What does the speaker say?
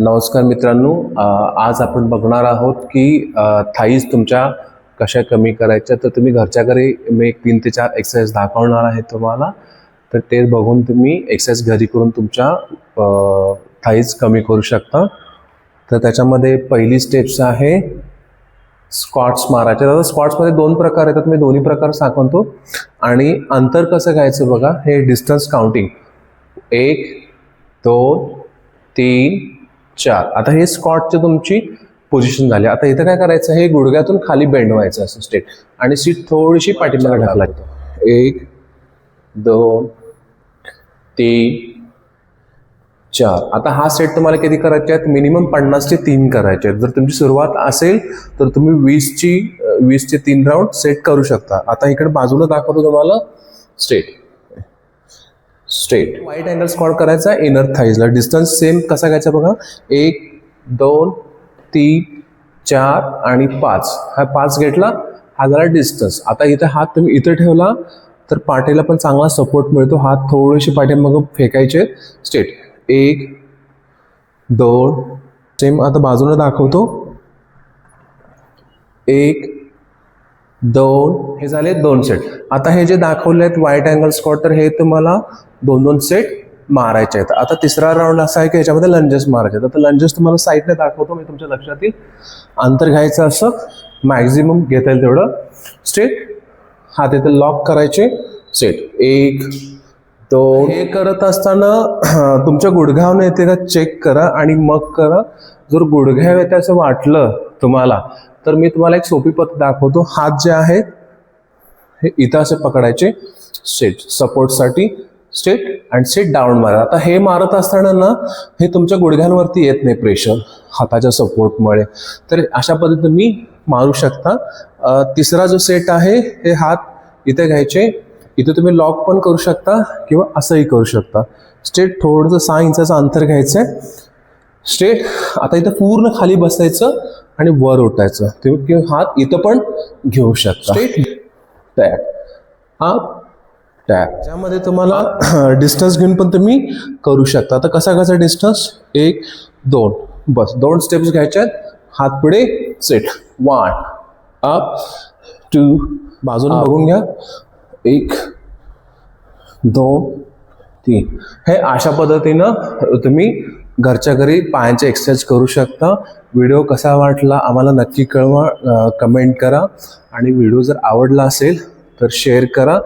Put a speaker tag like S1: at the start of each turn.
S1: नमस्कार मित्रांनो. आज आपण बघणार आहोत की थाईज तुमच्या कशा कमी करायच्या. तर तुम्ही घरच्या घरी मी एक 3 ते 4 एक्सरसाइज दाखवणार आहे तुम्हाला. तर ते बघून तुम्ही एक्सरसाइज घरी करून तुमच्या थाईज कमी करू शकता. तर त्याच्यामध्ये पहिली स्टेप्स आहे स्क्वॉट्स मारायचे. आता स्क्वॉट्समध्ये 2 प्रकार येतात, मी दोन्ही प्रकार सांगतो. आणि अंतर कसं घ्यायचं बघा, हे डिस्टन्स काउंटिंग 1 2 3 4. आता हे स्क्वॉटची तुमची पोझिशन झाली. आता इथं काय करायचं, हे गुडघ्यातून खाली बेंड व्हायचं असं स्ट्रेट आणि सीट थोडीशी पाठीमागे ढकलायची. 1 2 3 4. आता हा सेट तुम्हाला किती करायचे आहेत, मिनिमम 50 ते 3 करायचे आहेत. जर तुमची सुरुवात असेल तर तुम्ही 20 चे 3 राऊंड सेट करू शकता. आता इकडे बाजूला दाखवतो तुम्हाला. स्ट्रेट वाईट अँगल स्क्वॉट करायचा इनर थाईजला. डिस्टन्स सेम कसा घ्यायचा बघा, 1 2 3 4 आणि 5. हा 5 घेतला, हा झाला डिस्टन्स. आता इथे हात तुम्ही इथं ठेवला तर पाठीला पण चांगला सपोर्ट मिळतो. हात थोडेसे पाठीमागे फेकायचे. स्ट्रेट 1 2. सेम आता बाजूला दाखवतो. 1 2. हे झाले 2 सेट. आता हे जे दाखवले आहेत वाईट अँगल स्क्वॉट, तर हे तुम्हाला 2-2 सेट मारायचे आहेत. आता तिसरा राऊंड असा आहे की ह्याच्यामध्ये लंजेस मारायचे आहेत. आता लंजेस तुम्हाला साईडने दाखवतो मी, तुमच्या लक्षात येईल. अंतर घ्यायचं असं मॅक्झिमम घेता येईल तेवढं. स्ट्रेट हात इथे लॉक करायचे. सेट 1 2. हे करत असताना तुमच्या गुडघ्यावर येते का चेक करा आणि मग करा. जर गुडघ्यावर येते असं वाटलं तुम्हाला तर मी तुम्हाला एक सोपी पद्धत दाखवतो. हात जे आहेत हे इथं असे पकडायचे स्ट्रेट सपोर्टसाठी. स्ट्रेट आणि स्ट्रेट डाऊन मारा. आता हे मारत असताना ना हे तुमच्या गुडघ्यांवरती येत नाही प्रेशर हाताच्या सपोर्टमुळे. तर अशा पद्धतीने तुम्ही मारू शकता. तिसरा जो सेट आहे, हे हात इथे घ्यायचे. इथे तुम्ही लॉक पण करू शकता किंवा असंही करू शकता. स्ट्रेट थोडंसं 6 इंचाचं अंतर घ्यायचं आहे. स्ट्रेट आता इथं पूर्ण खाली बसायचं आणि वर उठायचं. तुम्ही किंवा हात इथं पण घेऊ शकता. Straight tap up tap. ज्यामध्ये तुम्हाला डिस्टन्स घेऊन पण तुम्ही करू शकता. आता कसा डिस्टन्स, 1 2 बस 2 स्टेप्स घ्यायच्या आहेत. हात पुढे. Set 1 up 2. बाजूला बघून घ्या. 1 2 3. हे अशा पद्धतीनं तुम्ही घरच्या घरी पायांचे एक्सरसाइज करू शकता. व्हिडिओ कसा वाटला आम्हाला नक्की कळवा, कमेंट करा. आणि व्हिडिओ जर आवडला असेल तर शेअर करा.